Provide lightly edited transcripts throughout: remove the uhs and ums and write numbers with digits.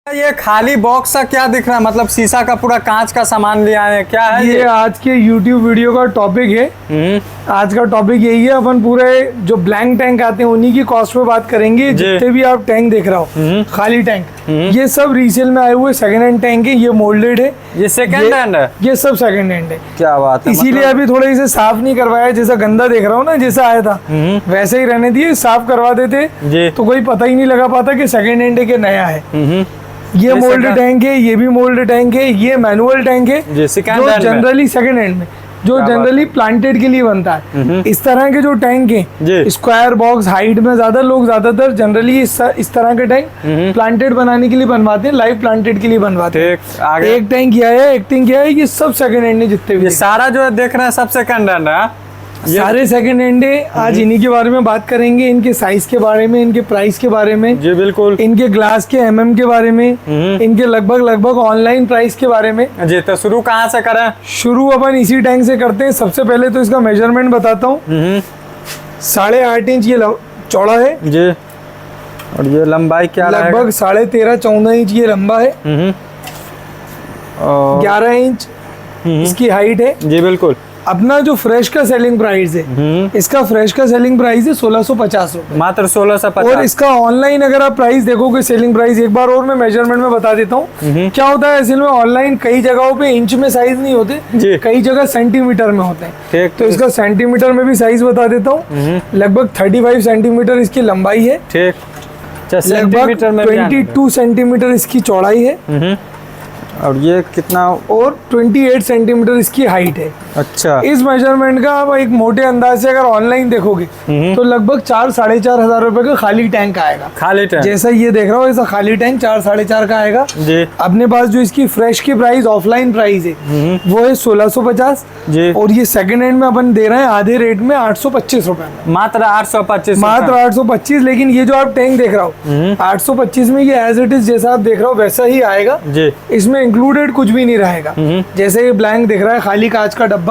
ये खाली बॉक्स सा क्या दिख रहा है? मतलब शीशा का पूरा कांच का सामान ले आए हैं, क्या है ये आज के YouTube वीडियो का टॉपिक है। आज का टॉपिक यही है, अपन पूरे जो ब्लैंक टैंक आते हैं उन्हीं की कॉस्ट पे बात करेंगे। जितने भी आप टैंक देख रहा हो खाली टैंक, ये सब रीसेल में आए हुए सेकंड हैंड टैंक है। ये मोल्डेड है, ये सेकंड हैंड है, ये सब सेकंड हैंड है। क्या बात है। इसीलिए अभी थोड़ा इसे साफ नहीं करवाया, जैसा गंदा देख रहा हूँ ना, जैसा आया था वैसे ही रहने दिए। साफ करवा देते तो कोई पता ही नहीं लगा पाता कि सेकंड हैंड है कि नया है। ये मोल्ड टैंक है, ये भी मोल्ड टैंक है, ये मैनुअल टैंक है जो जनरली सेकंड हैंड में जो जनरली प्लांटेड के लिए बनता है। इस तरह के जो टैंक है स्क्वायर बॉक्स हाइट में ज्यादातर जनरली इस तरह के टैंक प्लांटेड बनाने के लिए बनवाते हैं, लाइव प्लांटेड के लिए बनवाते हैं। एक टैंक किया है, एक टैंक किया है, ये सब सेकंड हैंड है। जितने भी ये सारा जो देख रहे हैं सब सेकंड हैंड है, सारे सेकंड हैंड है। आज इन्हीं के बारे में बात करेंगे, इनके साइज के बारे में, इनके प्राइस के बारे में, जी बिल्कुल, इनके ग्लास के mm के बारे में, इनके लगभग ऑनलाइन प्राइस के बारे में। जी तो शुरू कहाँ से करें? शुरू अपन इसी टैंक से करते हैं। सबसे पहले तो इसका मेजरमेंट बताता हूँ। 8.5 इंच ये चौड़ा है जी, और ये लंबाई क्या लगभग 13.5-14 इंच ये लंबा है। 11 इंच इसकी हाइट है। जी बिल्कुल। अपना जो फ्रेश का सेलिंग प्राइस है, इसका फ्रेश का सेलिंग प्राइस है 1650 रुपए, मात्र 1650। और इसका ऑनलाइन अगर आप प्राइस देखोगे, सेलिंग प्राइस एक बार और मैं मेजरमेंट में बता देता हूँ। क्या होता है असल में ऑनलाइन कई जगहों पे इंच में साइज नहीं होते, कई जगह सेंटीमीटर में होते हैं। तो इसका सेंटीमीटर में भी साइज बता देता हूँ। लगभग 35 सेंटीमीटर इसकी लंबाई है, लगभग 22 सेंटीमीटर इसकी चौड़ाई है, और ये कितना, और 28 सेंटीमीटर इसकी हाइट है। अच्छा, इस मेजरमेंट का आप एक मोटे अंदाज से अगर ऑनलाइन देखोगे तो लगभग 4-4.5 हजार रुपए का खाली टैंक आएगा। खाली टैंक जैसा ये देख रहा हो, ऐसा खाली टैंक 4-4.5 का आएगा जी। अपने पास जो इसकी फ्रेश की प्राइस ऑफलाइन प्राइस है वो है 1650 जी, और ये सेकंड हैंड में अपन दे रहे हैं आधे रेट में 825 रुपए में, मात्र 825। लेकिन ये जो आप टैंक देख रहा हो 825 में ये एज इट इज जैसा आप देख रहा हो वैसा ही आएगा जी। इसमें इंक्लूडेड कुछ भी नहीं रहेगा। जैसे ये ब्लैंक दिख रहा है खाली कांच का डब्बा,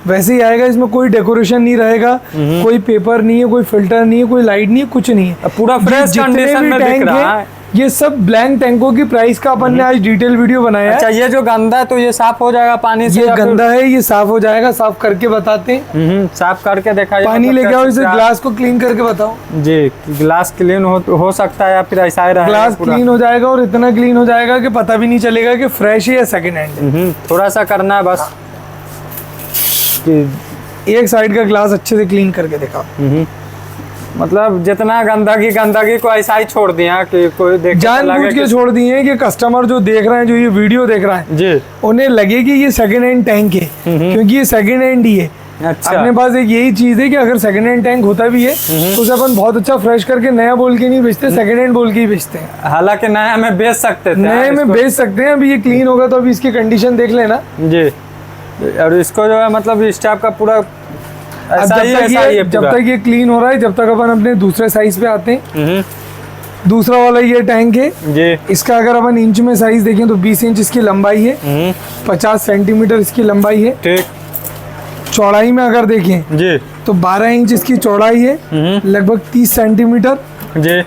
वैसे ही आएगा। इसमें कोई डेकोरेशन नहीं रहेगा, कोई पेपर नहीं है, कोई फिल्टर नहीं है, कोई लाइट नहीं है, कुछ नहीं है। पूरा फ्रेश कंडीशन में दिख रहा है। ये सब ब्लैंक टैंकों की प्राइस का अपन ने आज डिटेल वीडियो बनाया है। अच्छा, ये जो गंदा है तो ये साफ हो जाएगा पानी से? ये गंदा है, ये साफ हो जाएगा, साफ करके बताते हैं। साफ करके देखा, पानी लेके आओ, इसे ग्लास को क्लीन करके बताओ जी। ग्लास क्लीन हो सकता है या फिर ऐसा ही रहेगा? ग्लास क्लीन हो जाएगा, और इतना क्लीन हो जाएगा कि पता भी नहीं चलेगा कि फ्रेश है या सेकंड हैंड है। थोड़ा सा करना है बस, एक साइड का ग्लास अच्छे से क्लीन करके दिखाओ। मतलब जितना गंदगी को ऐसा ही छोड़ दिया कि कोई देख जानबूझ के छोड़ दिए हैं कि कस्टमर जो देख रहे हैं, जो ये वीडियो देख रहा है जी, उन्हें लगे कि ये सेकंड हैंड टैंक है, क्योंकि ये सेकंड हैंड ही है। अच्छा। अपने पास एक यही चीज है कि अगर सेकंड हैंड टैंक होता भी है तो उसे अपन बहुत अच्छा फ्रेश करके नया बोल के नहीं बेचते, सेकंड हैंड बोल के ही बेचते हैं। हालांकि नया में बेच सकते थे, नए में बेच सकते हैं। अभी ये क्लीन होगा तो अभी इसकी कंडीशन देख लेना जी। और इसको जो है मतलब इस टाइप का पूरा जब तक ये क्लीन हो रहा है, जब तक अपन अपने दूसरे साइज पे आते हैं। दूसरा वाला ये टैंक है जी। इसका अगर अपन इंच में साइज देखें तो 20 इंच इसकी लंबाई है, 50 सेंटीमीटर इसकी लंबाई है। ठीक। चौड़ाई में अगर देखें जी तो 12 इंच इसकी चौड़ाई है, लगभग 30 सेंटीमीटर जी।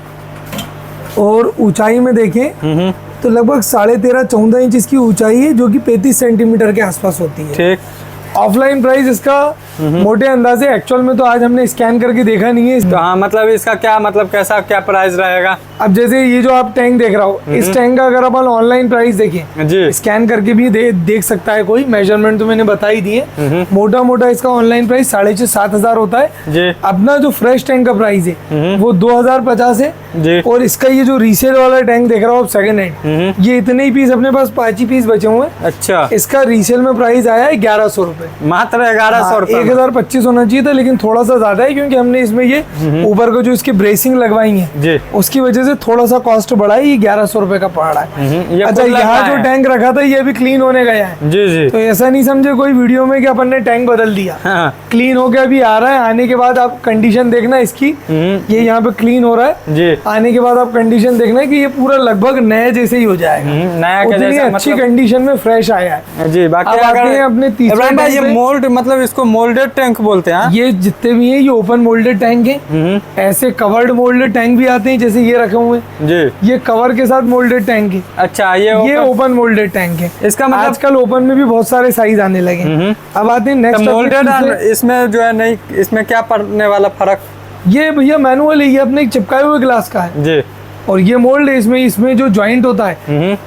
और ऊंचाई में देखें तो लगभग 13.5-14 इंच इसकी ऊंचाई है, जो कि 35 सेंटीमीटर के आसपास होती है। ठीक। ऑफलाइन प्राइस इसका मोटे अंदाजे, एक्चुअल में तो आज हमने स्कैन करके देखा नहीं है। तो हाँ, मतलब इसका क्या मतलब क्या प्राइस रहेगा? अब जैसे ये जो आप टैंक देख रहा हो, इस टैंक का अगर अपन ऑनलाइन प्राइस देखें जी, स्कैन करके भी देख सकता है कोई। मेजरमेंट तो मैंने बता ही दिए। मोटा इसका ऑनलाइन प्राइस 6,500-7 हजार होता है जी। अपना जो फ्रेश टैंक का प्राइस है वो 2050 है जी। और इसका ये जो रीसेल वाला टैंक देख रहा हो सेकंड हैंड, ये इतने ही पीस, अपने पास 5 ही पीस बचे हुए हैं। अच्छा। इसका रीसेल में प्राइस आया है 1100 रुपए, मात्र 1100 रुपए। 1025 होना चाहिए था, लेकिन थोड़ा सा ज्यादा है क्योंकि हमने इसमें ये ऊपर को जो इसकी ब्रेसिंग लगवाई है उसकी वजह से थोड़ा सा कॉस्ट बढ़ा है। ये 1100 रुपए का पड़ रहा है। अच्छा, यहाँ जो टैंक रखा था ये अभी क्लीन होने गया है जी जी। तो ऐसा नहीं समझे कोई वीडियो में कि अपन ने टैंक बदल दिया। हाँ। क्लीन होके अभी आ रहा है, आने के बाद आप कंडीशन देखना इसकी। ये यहाँ पे क्लीन हो रहा है जी। आने के बाद आप कंडीशन देखना कि ये पूरा लगभग नए जैसे ही हो जाएगा। नया उतनी अच्छी कंडीशन में फ्रेश आया है जी। बाकी अपने तीसरे ये मोल्ड मतलब इसको मोल्डेड टैंक बोलते हैं? ये जितने भी हैं ये ओपन मोल्डेड टैंक है। ऐसे कवर्ड मोल्डेड टैंक भी आते हैं, जैसे ये रखे हुए हैं जी, ये कवर के साथ मोल्डेड टैंक है। अच्छा, ये ओपन मोल्डेड टैंक है। इसका मतलब आजकल ओपन में भी बहुत सारे साइज आने लगे। अब आते हैं नेक्स्ट मोल्डेड। इसमें जो है नहीं, इसमें क्या पड़ने वाला फर्क? ये भैया मैनुअल है, ये अपने चिपकाए हुए ग्लास का है जी, और ये मोल्ड है। इसमें जो जॉइंट होता है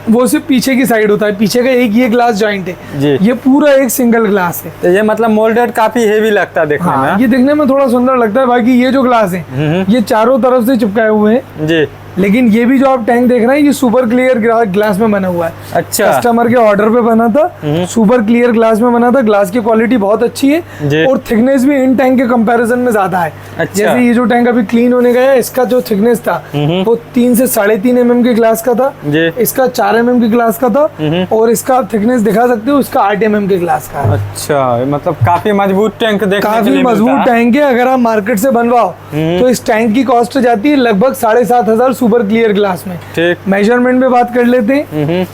वो सिर्फ पीछे की साइड होता है, पीछे का एक ये ग्लास जॉइंट है जी। ये पूरा एक सिंगल ग्लास है। तो ये मतलब मोल्डेड काफी हेवी लगता है देखने में। ये दिखने में थोड़ा सुंदर लगता है। बाकी ये जो ग्लास है ये चारों तरफ से चिपकाए हुए हैं जी, लेकिन ये भी जो आप टैंक देख रहे हैं ये सुपर क्लियर ग्लास में बना हुआ है। अच्छा, कस्टमर के ऑर्डर पे बना था, सुपर क्लियर ग्लास में बना था। ग्लास की क्वालिटी बहुत अच्छी है और थिकनेस भी इन टैंक के कंपैरिजन में ज्यादा है। अच्छा। जैसे ये जो टैंक अभी क्लीन होने गया है, इसका जो थिकनेस था वो 3 से 3.5 mm के ग्लास का था, इसका 4 mm के ग्लास का था, और इसका थिकनेस दिखा सकते हो, इसका 8 mm के ग्लास का है। अच्छा, मतलब काफी मजबूत टैंक देखने के लिए काफी मजबूत टैंक है। अगर आप मार्केट से बनवाओ तो इस टैंक की कॉस्ट जाती है लगभग 7,500 सुपर क्लियर ग्लास में। मेजरमेंट में बात कर लेते हैं,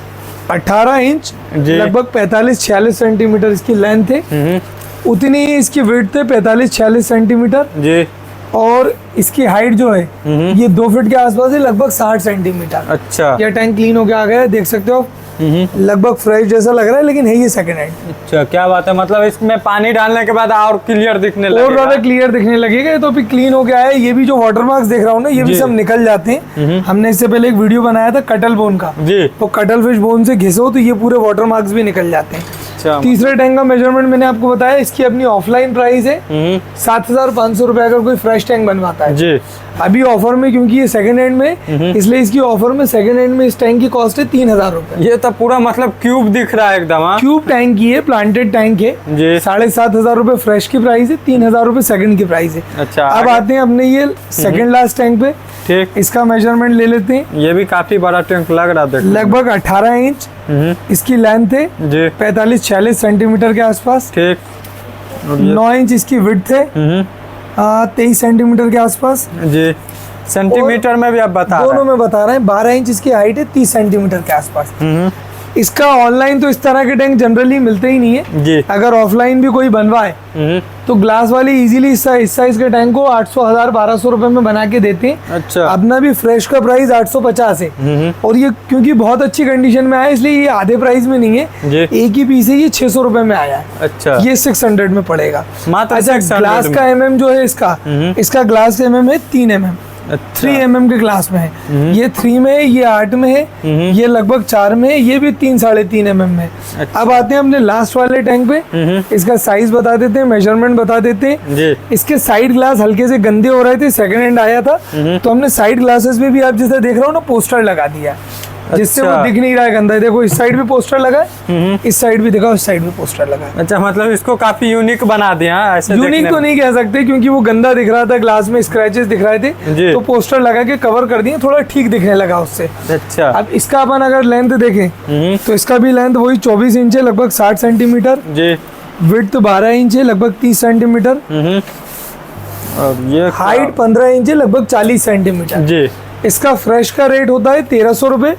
18 इंच लगभग 45-46 सेंटीमीटर इसकी लेंथ है, उतनी ही इसकी विड्थ है 45-46 सेंटीमीटर जी, और इसकी हाइट जो है ये 2 फीट के आसपास है, लगभग 60 सेंटीमीटर। अच्छा, ये टैंक क्लीन होके आ गया है, देख सकते हो लगभग फ्रेश जैसा लग रहा है, लेकिन है ये सेकंड हैंड। अच्छा, क्या बात है, मतलब इसमें पानी डालने के बाद और क्लियर दिखने लगेगा, और ज्यादा क्लियर दिखने लगेगा। तो अभी क्लीन हो गया है। ये भी जो वाटर मार्क्स देख रहा हूँ ना, ये भी सब निकल जाते हैं। हमने इससे पहले एक वीडियो बनाया था कटल बोन का जी, तो कटल फिश बोन से घिसो तो ये पूरे वाटर मार्क्स भी निकल जाते हैं। तीसरे टैंक का मेजरमेंट मैंने आपको बताया, इसकी अपनी ऑफलाइन प्राइस है 7,500 रुपए अगर कोई फ्रेश टैंक बनवाता है जी। अभी ऑफर में, क्योंकि ये सेकंड हैंड में, इसलिए इसकी ऑफर में सेकंड हैंड में इस टैंक की कॉस्ट है 3,000 रुपए। ये तो पूरा मतलब क्यूब दिख रहा है एकदम, क्यूब टैंक की है, प्लांटेड टैंक है जी। 7,500 रुपए फ्रेश की प्राइस है, 3,000 रुपए सेकंड की प्राइस है। अच्छा, अब आते हैं अपने ये सेकंड लास्ट टैंक पे। ठीक, इसका मेजरमेंट ले लेते हैं। ये भी काफी बड़ा टैंक लग रहा है, लगभग 18 इंच इसकी लेंथ है जी, 45-46 सेंटीमीटर के आसपास। ठीक, 9 इंच इसकी विड्थ है, 23 सेंटीमीटर के आसपास जी। सेंटीमीटर में भी आप बता रहे हैं? दोनों में बता रहे हैं। 12 इंच इसकी हाइट है, 30 सेंटीमीटर के आसपास। इसका ऑनलाइन तो इस तरह के टैंक जनरली मिलते ही नहीं है जी। अगर ऑफलाइन भी कोई बनवाए तो ग्लास वाले इजीली इस साइज के टैंक को 800, 1000, 1200 रुपए में बना के देते हैं। अच्छा, अपना भी फ्रेश का प्राइस 850 है, और ये क्योंकि बहुत अच्छी कंडीशन में आया इसलिए ये आधे प्राइस में नहीं है, एक ही पीस है, ये 600 रुपए में आया है। अच्छा, ये 600 में पड़ेगा। अच्छा, ग्लास का mm जो है इसका ग्लास mm है 3 mm, 3 mm के ग्लास में है। ये 3 में है, ये 8 में है, ये लगभग 4 में है, ये भी 3-3.5 mm में। अच्छा। अब आते हैं अपने लास्ट वाले टैंक पे। इसका साइज बता देते हैं, मेजरमेंट बता देते हैं। इसके साइड ग्लास हल्के से गंदे हो रहे थे, सेकंड हैंड आया था, तो हमने साइड ग्लासेस में भी आप जैसे देख रहे हो ना पोस्टर लगा दिया, जिससे वो दिख नहीं रहा है गंदा है। देखो इस साइड भी पोस्टर लगा है, इस साइड भी देखो, इस साइड भी पोस्टर लगा है। अच्छा, मतलब इसको काफी यूनिक बना दिया। ऐसे यूनिक तो नहीं कह सकते, क्योंकि वो गंदा दिख रहा था, ग्लास में स्क्रैचेस दिख रहे थे, तो पोस्टर लगा के कवर कर दिए, थोड़ा ठीक दिखने लगा उससे। अच्छा, अब इसका अपन अगर लेंथ देखें तो इसका भी लेंथ वही 24 इंच है, लगभग 60 सेंटीमीटर जी। विड्थ 12 इंच है, लगभग 30 सेंटीमीटर, और ये हाइट 15 इंच है, लगभग 40 सेंटीमीटर जी। इसका फ्रेश का रेट होता है 1,300 रुपए।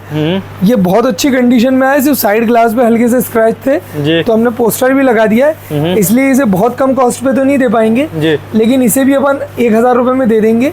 ये बहुत अच्छी कंडीशन में आया, सिर्फ साइड ग्लास पे हल्के से स्क्रैच थे, तो हमने पोस्टर भी लगा दिया है, इसलिए इसे बहुत कम कॉस्ट पे तो नहीं दे पाएंगे, लेकिन इसे भी अपन 1,000 रुपए में दे देंगे।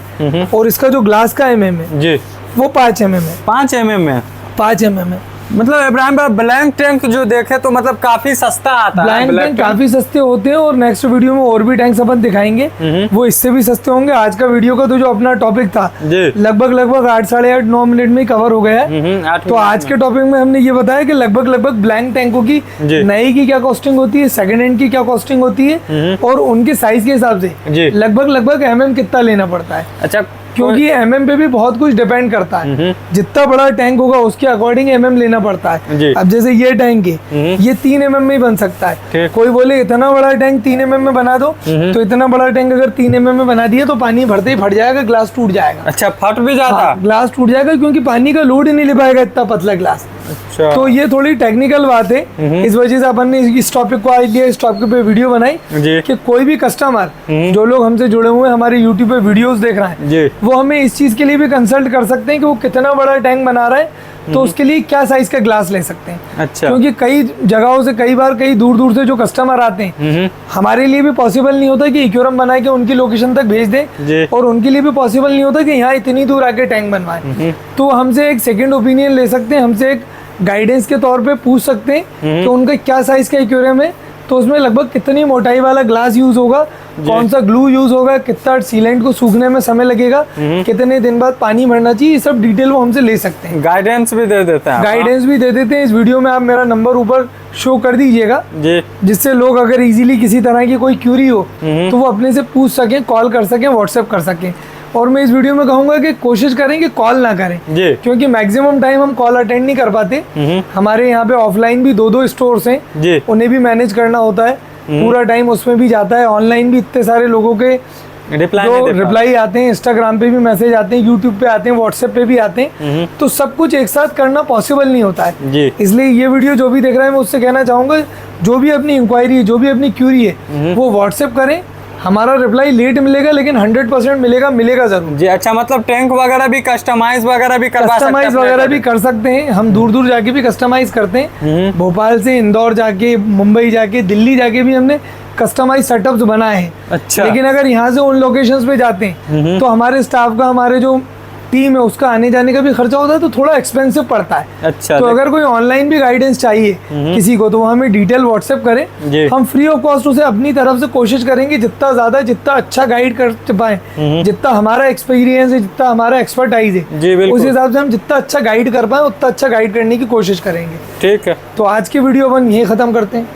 और इसका जो ग्लास का mm है वो 5 mm है। 5 mm है, 5 mm है। मतलब इब्राहिम भाई, ब्लैंक टैंक जो देखे तो मतलब काफी सस्ता आता है। ब्लैंक टैंक काफी सस्ते होते हैं, और नेक्स्ट वीडियो में और भी टैंक्स अपन दिखाएंगे, वो इससे भी सस्ते होंगे। आज का वीडियो का तो जो अपना टॉपिक था लगभग 8, 8.5, 9 मिनट में कवर हो गया है। तो आज के टॉपिक में हमने ये बताया कि लगभग ब्लैंक टैंकों की नई की क्या कॉस्टिंग होती है, सेकंड हैंड की क्या कॉस्टिंग होती है, और उनके साइज के हिसाब से लगभग mm कितना लेना पड़ता है। अच्छा, क्योंकि mm पे भी बहुत कुछ डिपेंड करता है, जितना बड़ा टैंक होगा उसके अकॉर्डिंग mm लेना पड़ता है। अब जैसे ये टैंक है, ये 3 mm में ही बन सकता है। कोई बोले इतना बड़ा टैंक 3 mm में बना दो, तो इतना बड़ा टैंक अगर 3 mm में बना दिया तो पानी भरते ही फट जाएगा, ग्लास टूट जाएगा। अच्छा, फट भी जाता? हाँ, ग्लास टूट जाएगा, क्योंकि पानी का लोड ही नहीं ले पाएगा इतना पतला ग्लास। अच्छा, तो ये थोड़ी टेक्निकल बात है, इस वजह से अपन ने इस टॉपिक को आज लिया, इस टॉपिक पे वीडियो बनाई कि कोई भी कस्टमर, जो लोग हमसे जुड़े हुए हमारे यूट्यूब पे वीडियोस देख रहे हैं, वो हमें इस चीज के लिए भी कंसल्ट कर सकते हैं कि वो कितना बड़ा टैंक बना रहा है, तो उसके लिए क्या साइज का ग्लास ले सकते हैं। अच्छा। क्योंकि कई जगहों से कई बार कई दूर दूर से जो कस्टमर आते हैं, हमारे लिए भी पॉसिबल नहीं होता कि एक्वेरियम बना के उनकी लोकेशन तक भेज दें, और उनके लिए भी पॉसिबल नहीं होता कि यहाँ इतनी दूर आके टैंक बनवाएं। तो हमसे एक सेकेंड ओपिनियन ले सकते हैं, हमसे एक गाइडेंस के तौर पे पूछ सकते हैं कि उनका क्या साइज का एक्वेरियम है, तो उसमें लगभग कितनी मोटाई वाला ग्लास यूज होगा, कौन सा ग्लू यूज होगा, कितना सीलेंट को सूखने में समय लगेगा, कितने दिन बाद पानी भरना चाहिए, ये सब डिटेल वो हमसे ले सकते हैं। गाइडेंस भी दे देते हैं। गाइडेंस भी दे देते हैं। इस वीडियो में आप मेरा नंबर ऊपर शो कर दीजिएगा, जिससे लोग अगर इजीली किसी तरह की कोई क्यूरी हो तो वो अपने से पूछ सकें, कॉल कर सकें, व्हाट्सएप कर सकें। और मैं इस वीडियो में कहूंगा कि कोशिश करें कि कॉल ना करें, क्योंकि मैक्सिमम टाइम हम कॉल अटेंड नहीं कर पाते। हमारे यहाँ पे ऑफलाइन भी दो स्टोर्स हैं, उन्हें भी मैनेज करना होता है, पूरा टाइम उसमें भी जाता है। ऑनलाइन भी इतने सारे लोगों के रिप्लाई आते हैं, इंस्टाग्राम पे भी मैसेज आते हैं, यूट्यूब पे आते हैं, व्हाट्सएप पे भी आते हैं, तो सब कुछ एक साथ करना पॉसिबल नहीं होता है। इसलिए ये वीडियो जो भी देख रहा है, मैं उससे कहना चाहूंगा, जो भी अपनी इंक्वायरी है, जो भी अपनी क्यूरी है, वो व्हाट्सएप करें। हमारा रिप्लाई लेट मिलेगा, लेकिन 100% मिलेगा जरूर जी। अच्छा, मतलब टैंक वगैरह भी कस्टमाइज वगैरह भी कर सकते हैं। हम दूर दूर जाके भी कस्टमाइज करते हैं। भोपाल से इंदौर जाके, मुंबई जाके, दिल्ली जाके भी हमने कस्टमाइज सेटअप्स बनाए हैं। अच्छा। लेकिन अगर यहाँ से उन लोकेशंस पे जाते हैं तो हमारे स्टाफ का, हमारे जो टीम है उसका आने जाने का भी खर्चा होता है, तो थोड़ा एक्सपेंसिव पड़ता है। अच्छा। तो अगर कोई ऑनलाइन भी गाइडेंस चाहिए किसी को, तो वो हमें डिटेल व्हाट्सएप करें, हम फ्री ऑफ कॉस्ट उसे अपनी तरफ से कोशिश करेंगे जितना ज्यादा, जितना अच्छा गाइड कर पाए, जितना हमारा एक्सपीरियंस है, जितना हमारा एक्सपर्टाइज है, उस हिसाब से हम जितना अच्छा गाइड कर पाए उतना अच्छा गाइड करने की कोशिश करेंगे। ठीक है, तो आज की वीडियो अपन यही खत्म करते हैं।